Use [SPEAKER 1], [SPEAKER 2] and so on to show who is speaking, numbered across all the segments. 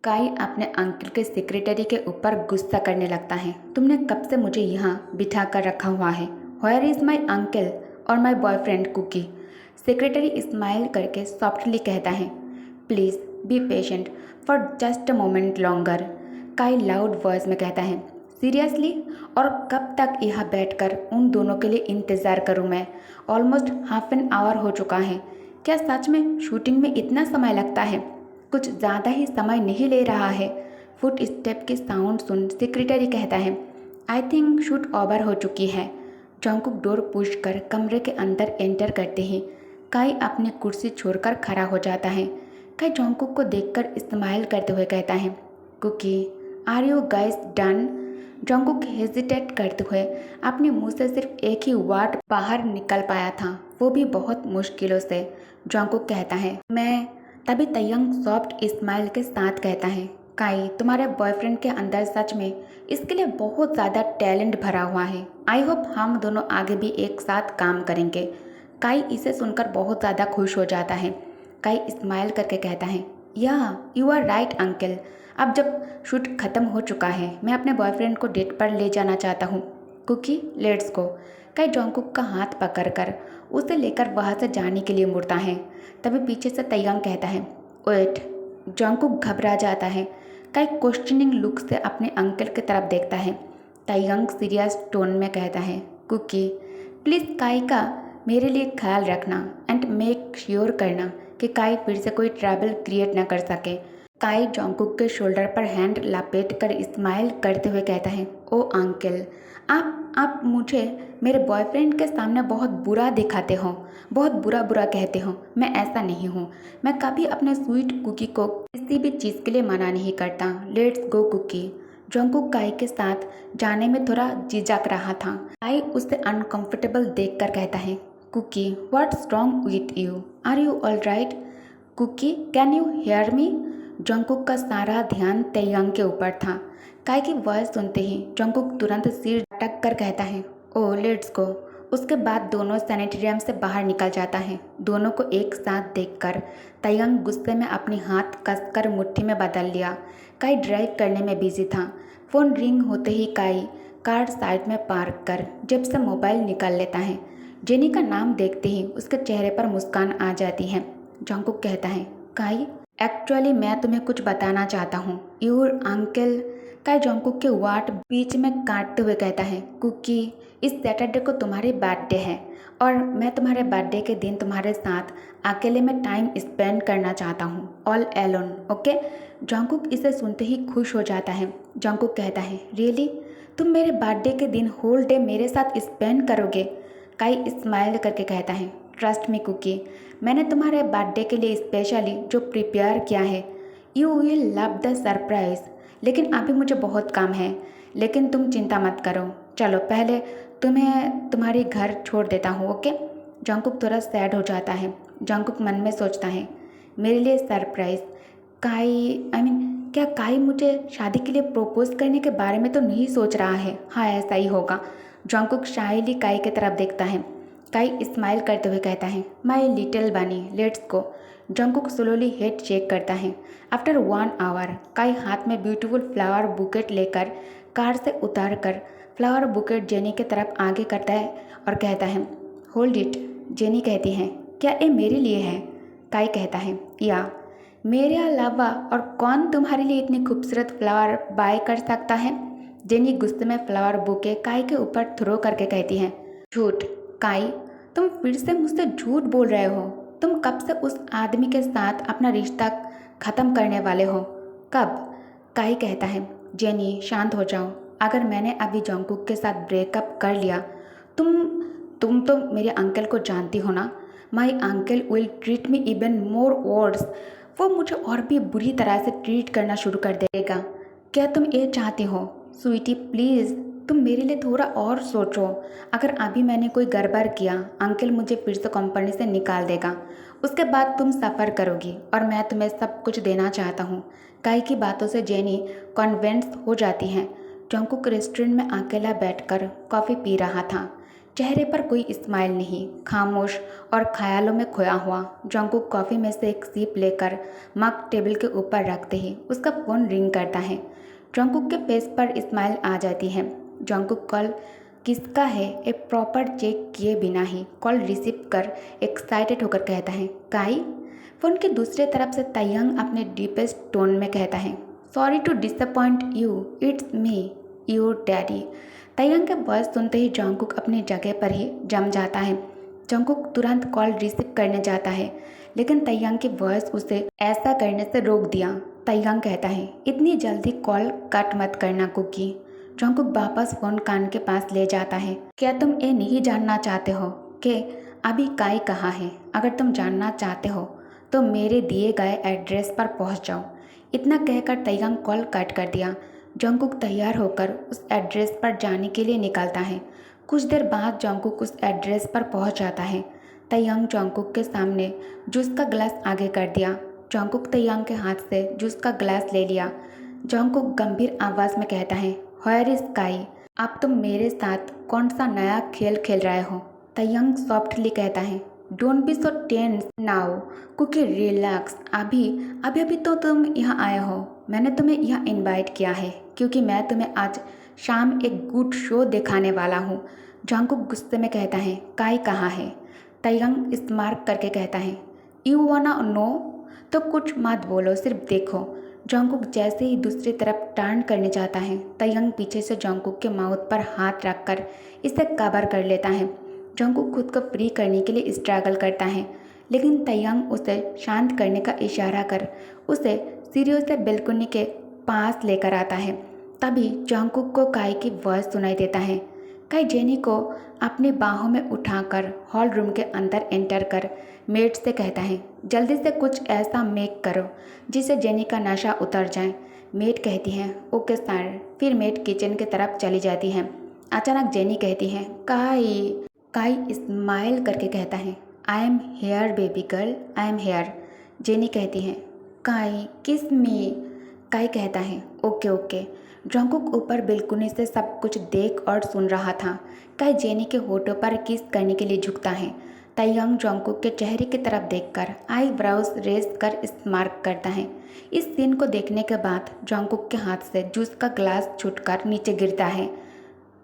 [SPEAKER 1] काई अपने अंकल के सेक्रेटरी के ऊपर गुस्सा करने लगता है। तुमने कब से मुझे यहाँ बिठा कर रखा हुआ है? वेयर इज़ माई अंकल और my boyfriend Kookie? Secretary smile करके सॉफ्टली कहता है, please be patient for just a moment longer. Kai loud voice में कहता है, सीरियसली? और कब तक यहाँ बैठकर उन दोनों के लिए इंतज़ार करूँ मैं? ऑलमोस्ट हाफ एन आवर हो चुका है। क्या सच में शूटिंग में इतना समय लगता है? कुछ ज़्यादा ही समय नहीं ले रहा है? फुट स्टेप की साउंड सुन सेक्रेटरी कहता है, आई थिंक शूट ओवर हो चुकी है। जंकुक डोर पुश कर कमरे के अंदर एंटर करते ही काई अपनी कुर्सी छोड़कर खड़ा हो जाता है। काई जंकुक को देखकर स्माइल करते हुए कहता है, Kookie are you guys done? Jungkook hesitate करते हुए अपने मुंह से सिर्फ एक ही वर्ड बाहर निकल पाया था, वो भी बहुत मुश्किलों से। जंकुक कहता है, मैं। तभी तयंग सॉफ्ट स्माइल के साथ कहता है, काई तुम्हारे बॉयफ्रेंड के अंदर सच में इसके लिए बहुत ज़्यादा टैलेंट भरा हुआ है। आई होप हम दोनों आगे भी एक साथ काम करेंगे। काई इसे सुनकर बहुत ज़्यादा खुश हो जाता है। काई स्माइल करके कहता है, या यू आर राइट अंकल। अब जब शूट ख़त्म हो चुका है, मैं अपने बॉयफ्रेंड को डेट पर ले जाना चाहता हूँ। Kookie let's go. Kai Jungkook का हाथ पकड़कर उसे लेकर वहाँ से जाने के लिए मुड़ता है। तभी पीछे से तयंग कहता है, वेट। जंकुक घबरा जाता है। काई क्वेश्चनिंग लुक से अपने अंकल की तरफ देखता है। तयंग सीरियस टोन में कहता है, कुकी प्लीज़ काई का मेरे लिए ख्याल रखना एंड मेक श्योर करना कि काई फिर से कोई ट्रबल क्रिएट न कर सके। काई जंकुक के शोल्डर पर हैंड लपेट कर स्माइल करते हुए कहता है, ओ अंकल, आप मुझे मेरे बॉयफ्रेंड के सामने बहुत बुरा दिखाते हो, बहुत बुरा बुरा कहते हो। मैं ऐसा नहीं हूँ। मैं कभी अपने स्वीट कुकी को किसी भी चीज़ के लिए मना नहीं करता। Let's go cookie. जंकुक काई के साथ जाने में थोड़ा झिझक रहा था। काई उसे अनकंफर्टेबल देखकर कहता है, Kookie what's wrong with you? Are you all right? Kookie can you hear me? Jungkook का सारा ध्यान तयंग के ऊपर था। काई की वॉइस सुनते ही जंकुक तुरंत सिर टक कर कहता है, ओ लेट्स गो। उसके बाद दोनों सैनिटेरियम से बाहर निकल जाता है। दोनों को एक साथ देखकर तयंग गुस्से में अपनी हाथ कसकर मुट्ठी में बदल लिया। काई ड्राइव करने में बिजी था। फ़ोन रिंग होते ही काई कार साइड में पार्क कर जेब से मोबाइल निकाल लेता है। जेनी का नाम देखते ही उसके चेहरे पर मुस्कान आ जाती है। जंकुक कहता है, काई एक्चुअली मैं तुम्हें कुछ बताना चाहता हूँ। Your uncle. काई जंकुक के वाट बीच में काटते हुए कहता है, कुकी इस सैटरडे को तुम्हारी बर्थडे है और मैं तुम्हारे बर्थडे के दिन तुम्हारे साथ अकेले में टाइम स्पेंड करना चाहता हूँ, ऑल एलोन, ओके? जंकुक इसे सुनते ही खुश हो जाता है। जंकुक कहता है, रियली? तुम मेरे बर्थडे के दिन होल डे मेरे साथ स्पेंड करोगे? काई स्माइल करके कहता है, ट्रस्ट मी कुकी, मैंने तुम्हारे बर्थडे के लिए स्पेशली जो प्रिपेयर किया है, you will love the surprise. लेकिन अभी मुझे बहुत काम है, लेकिन तुम चिंता मत करो। चलो पहले तुम्हें तुम्हारी घर छोड़ देता हूँ, ओके? जंकुक थोड़ा सैड हो जाता है। जंकुक मन में सोचता है, मेरे लिए सरप्राइज़? काई क्या काई मुझे शादी के लिए प्रपोज करने के बारे में तो नहीं सोच रहा है? हाँ ऐसा ही होगा। जंकुक शायली काई की तरफ देखता है। काई स्माइल करते हुए कहता है, माई लिटिल बनी let's go. Jungkook slowly head shake करता है। आफ्टर 1 आवर काई हाथ में ब्यूटीफुल फ्लावर बुकेट लेकर कार से उतार कर फ्लावर बुकेट जेनी की तरफ आगे करता है और कहता है, होल्ड इट। जेनी कहती है, क्या ये मेरे लिए है? काई कहता है, या मेरे अलावा और कौन तुम्हारे लिए इतनी खूबसूरत फ्लावर बाय कर सकता है? जेनी गुस्से में फ्लावर बुके काई के ऊपर थ्रो करके कहती है, झूठ। काई तुम फिर से मुझसे झूठ बोल रहे हो। तुम कब से उस आदमी के साथ अपना रिश्ता ख़त्म करने वाले हो? कब? काई कहता है, जेनी शांत हो जाओ। अगर मैंने अभी जंकुक के साथ ब्रेकअप कर लिया, तुम तो मेरे अंकल को जानती हो ना। My uncle will treat me even more verse. वो मुझे और भी बुरी तरह से ट्रीट करना शुरू कर देगा। क्या तुम ये चाहती हो? स्वीटी प्लीज़ तुम मेरे लिए थोड़ा और सोचो। अगर अभी मैंने कोई गड़बड़ किया, अंकल मुझे फिर से कंपनी से निकाल देगा। उसके बाद तुम सफ़र करोगी और मैं तुम्हें सब कुछ देना चाहता हूँ। काई की बातों से जेनी कन्विंस हो जाती है। जंकुक रेस्टोरेंट में अकेला बैठकर कॉफ़ी पी रहा था। चेहरे पर कोई स्माइल नहीं, खामोश और ख्यालों में खोया हुआ। जंकुक कॉफ़ी में से एक सिप लेकर मग टेबल के ऊपर रखते ही उसका फ़ोन रिंग करता है। जंकुक के फेस पर स्माइल आ जाती है। जंकुक कॉल किसका है एक प्रॉपर चेक किए बिना ही कॉल रिसीव कर एक्साइटेड होकर कहता है, काई। फ़ोन की दूसरी तरफ से तयंग अपने डीपेस्ट टोन में कहता है, sorry to disappoint you, it's me your daddy. Taeyang के वॉइस सुनते ही जंकुक अपनी जगह पर ही जम जाता है। जंकुक तुरंत कॉल रिसीव करने जाता है, लेकिन तयंग की वॉइस उसे ऐसा करने से रोक दिया। तयंग कहता है, इतनी जल्दी कॉल कट मत करना कुकी। जंकुक वापस फ़ोन कान के पास ले जाता है। क्या तुम ये नहीं जानना चाहते हो कि अभी काई कहाँ है? अगर तुम जानना चाहते हो तो मेरे दिए गए एड्रेस पर पहुंच जाओ। इतना कहकर तयंग कॉल कट कर दिया। जंकुक तैयार होकर उस एड्रेस पर जाने के लिए निकलता है। कुछ देर बाद जंकुक उस एड्रेस पर पहुंच जाता है। तयंग जंकुक के सामने जूस का गिलास आगे कर दिया। जंकुक तयंग के हाथ से जूस का गिलास ले लिया। जंकुक गंभीर आवाज़ में कहता है, वेयर इज काई? अब तुम मेरे साथ कौन सा नया खेल खेल रहे हो? तयंग सॉफ्टली कहता है, don't be so tense now Kookie, relax. अभी अभी अभी तो तुम यहाँ आए हो। मैंने तुम्हें यहाँ इनवाइट किया है क्योंकि मैं तुम्हें आज शाम एक गुड शो दिखाने वाला हूँ। जंकुक गुस्से में कहता है, काई कहाँ है? तयंग स्मार्ट करके कहता है, यू वाना नो? तो कुछ मत बोलो, सिर्फ देखो। जंकुक जैसे ही दूसरी तरफ टर्न करने जाता है, तयंग पीछे से जंकुक के माउथ पर हाथ रखकर इसे कवर कर लेता है। जंकुक खुद को फ्री करने के लिए स्ट्रगल करता है, लेकिन तयंग उसे शांत करने का इशारा कर उसे सीढ़ियों से बेलकुनी के पास लेकर आता है। तभी जंकुक को काई की वॉइस सुनाई देता है। काई जेनी को अपनी बाहों में उठाकर हॉल रूम के अंदर एंटर कर मेड से कहता है, जल्दी से कुछ ऐसा मेक करो जिससे जेनी का नशा उतर जाए। मेड कहती है, ओके सर। फिर मेड किचन की तरफ चली जाती है। अचानक जेनी कहती है, काई। काई स्माइल करके कहता है, I am here baby girl, I am here. Jenny कहती है, काई किस मी? काई कहता है, ओके ओके। जंकुक ऊपर बेलकुनी से सब कुछ देख और सुन रहा था। काई जेनी के होठों पर किस करने के लिए झुकता है। तयंग जंकुक के चेहरे की तरफ देखकर आई ब्राउज रेस कर स्मार्क करता है। इस सीन को देखने के बाद जंकुक के हाथ से जूस का ग्लास छूटकर नीचे गिरता है।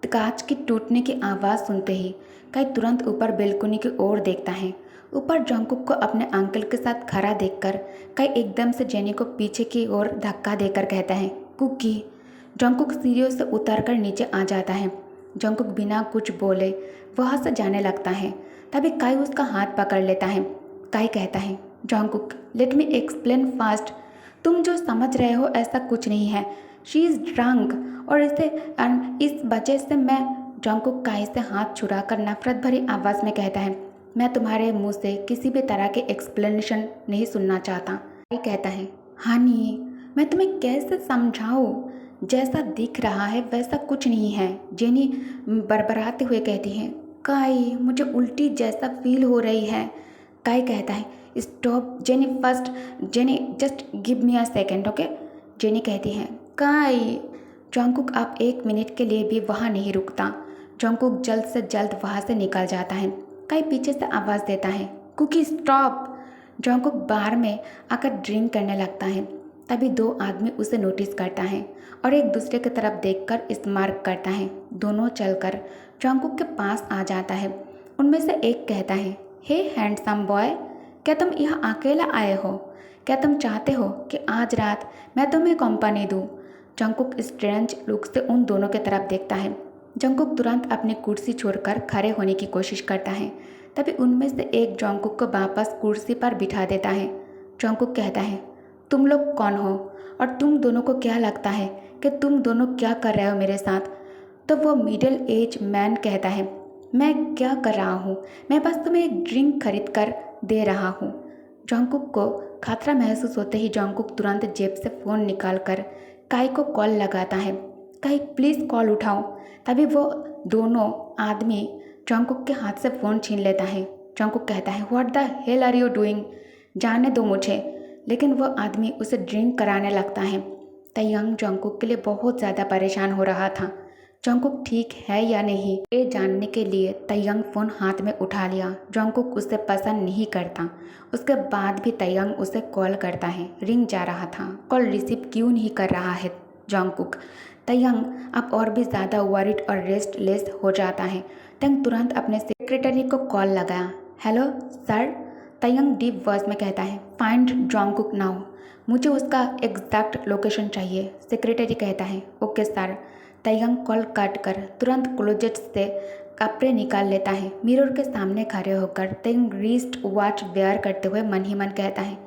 [SPEAKER 1] कांच की टूटने की आवाज़ सुनते ही काई तुरंत ऊपर बेलकुनी की ओर देखता है। ऊपर जंकुक को अपने अंकल के साथ खड़ा देखकर काई एकदम से जेनी को पीछे की ओर धक्का देकर कहता है, कुकी। जंकुक सीढ़ियों से उतरकर नीचे आ जाता है। जंकुक बिना कुछ बोले वहाँ से जाने लगता है। तभी काई उसका हाथ पकड़ लेता है। काई कहता है, Jungkook let me explain fast. तुम जो समझ रहे हो ऐसा कुछ नहीं है। शी इज़ ड्रंक और इस वजह से मैं। जंकुक काई से हाथ छुड़ाकर नफरत भरी आवाज़ में कहता है, मैं तुम्हारे मुंह से किसी भी तरह के एक्सप्लेनेशन नहीं सुनना चाहता। काई कहता है, हानी मैं तुम्हें कैसे समझाऊँ? जैसा दिख रहा है वैसा कुछ नहीं है। जेनी बड़बड़ाते हुए कहती है, काई मुझे उल्टी जैसा फील हो रही है। काई कहता है, stop jenny first, jenny just give me a second, okay. Jenny कहती है, काई। जंकुक आप एक मिनट के लिए भी वहाँ नहीं रुकता। जंकुक जल्द से जल्द वहाँ से निकल जाता है। काई पीछे से आवाज़ देता है, कुकी स्टॉप। जंकुक बार में आकर ड्रिंक करने लगता है। तभी दो आदमी उसे नोटिस करता है और एक दूसरे की तरफ देखकर स्मार्क करता है। दोनों चलकर जंकुक के पास आ जाता है। उनमें से एक कहता है, हे हैंडसम बॉय, क्या तुम यहाँ अकेला आए हो? क्या तुम चाहते हो कि आज रात मैं तुम्हें कंपनी दूँ? जंकुक स्ट्रेंज लुक से उन दोनों की तरफ देखता है। जंकुक तुरंत अपनी कुर्सी छोड़कर खड़े होने की कोशिश करता है। तभी उनमें से एक जंकुक को वापस कुर्सी पर बिठा देता है। जंकुक कहता है, तुम लोग कौन हो और तुम दोनों को क्या लगता है कि तुम दोनों क्या कर रहे हो मेरे साथ? तो वो मिडिल एज मैन कहता है, मैं क्या कर रहा हूँ? मैं बस तुम्हें एक ड्रिंक खरीद कर दे रहा हूँ। जंकुक को खतरा महसूस होते ही जंकुक तुरंत जेब से फ़ोन निकालकर काई को कॉल लगाता है। काई प्लीज़ कॉल उठाओ। तभी वो दोनों आदमी जंकुक के हाथ से फ़ोन छीन लेता है। जंकुक कहता है, what the hell are you doing? जाने दो मुझे। लेकिन वह आदमी उसे ड्रिंक कराने लगता है। तयंग जंकुक के लिए बहुत ज़्यादा परेशान हो रहा था। जंगकुक ठीक है या नहीं ये जानने के लिए तयंग फ़ोन हाथ में उठा लिया। जंगकुक उसे पसंद नहीं करता। उसके बाद भी तयंग उसे कॉल करता है। रिंग जा रहा था। कॉल रिसीव क्यों नहीं कर रहा है जंगकुक? तयंग अब और भी ज़्यादा वरिड और रेस्टलेस हो जाता है। तयंग तुरंत अपने सेक्रेटरी को कॉल लगाया। हेलो सर, तयंग डीप वॉइस में कहता है। फाइंड जंगकुक नाउ, मुझे उसका एग्जैक्ट लोकेशन चाहिए। सेक्रेटरी कहता है ओके सर। तयंग कॉल काट कर तुरंत क्लोजेट से कपड़े निकाल लेता है। मिरर के सामने खड़े होकर तयंग रिस्ट वॉच वेयर करते हुए मन ही मन कहता है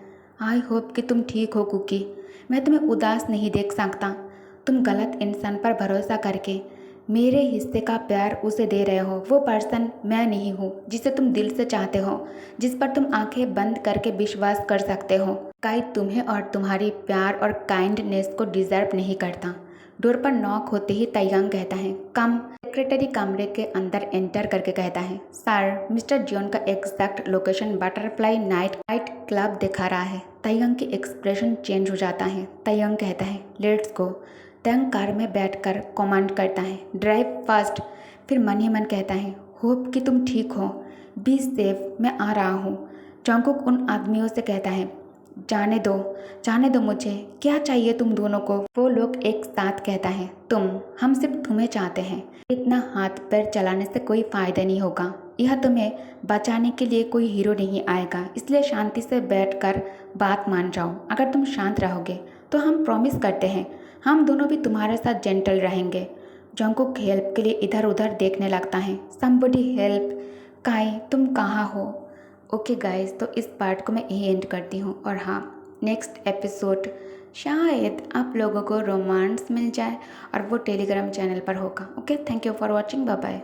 [SPEAKER 1] आई होप कि तुम ठीक हो कुकी। मैं तुम्हें उदास नहीं देख सकता। तुम गलत इंसान पर भरोसा करके मेरे हिस्से का प्यार उसे दे रहे हो। वो पर्सन मैं नहीं हूँ जिसे तुम दिल से चाहते हो, जिस पर तुम आंखें बंद करके विश्वास कर सकते हो। काइट तुम्हें और तुम्हारी प्यार और काइंडनेस को डिजर्व नहीं करता। डोर पर नॉक होते ही तयंग कहता है कम। सेक्रेटरी कमरे के अंदर एंटर करके कहता है सर, मिस्टर जॉन का exact location butterfly night club दिखा रहा है। तयंग की एक्सप्रेशन चेंज हो जाता है। तयंग कहता है लेट्स गो। तयंग कार में बैठकर कमांड करता है ड्राइव फास्ट। फिर मन ही मन कहता है होप कि तुम ठीक हो, बी सेफ, मैं आ रहा हूँ। जंगकुक उन आदमियों से कहता है जाने दो मुझे, क्या चाहिए तुम दोनों को? वो लोग एक साथ कहता है हम सिर्फ तुम्हें चाहते हैं। इतना हाथ पैर चलाने से कोई फायदा नहीं होगा। यह तुम्हें बचाने के लिए कोई हीरो नहीं आएगा, इसलिए शांति से बैठकर बात मान जाओ। अगर तुम शांत रहोगे तो हम प्रॉमिस करते हैं हम दोनों भी तुम्हारे साथ जेंटल रहेंगे। जंगकुक हेल्प के लिए इधर उधर देखने लगता है। समबडी हेल्प, काई तुम कहाँ हो? ओके गाइस, तो इस पार्ट को मैं यही एंड करती हूँ। और हाँ, नेक्स्ट एपिसोड शायद आप लोगों को रोमांस मिल जाए और वो टेलीग्राम चैनल पर होगा। Okay, thank you for watching, bye bye.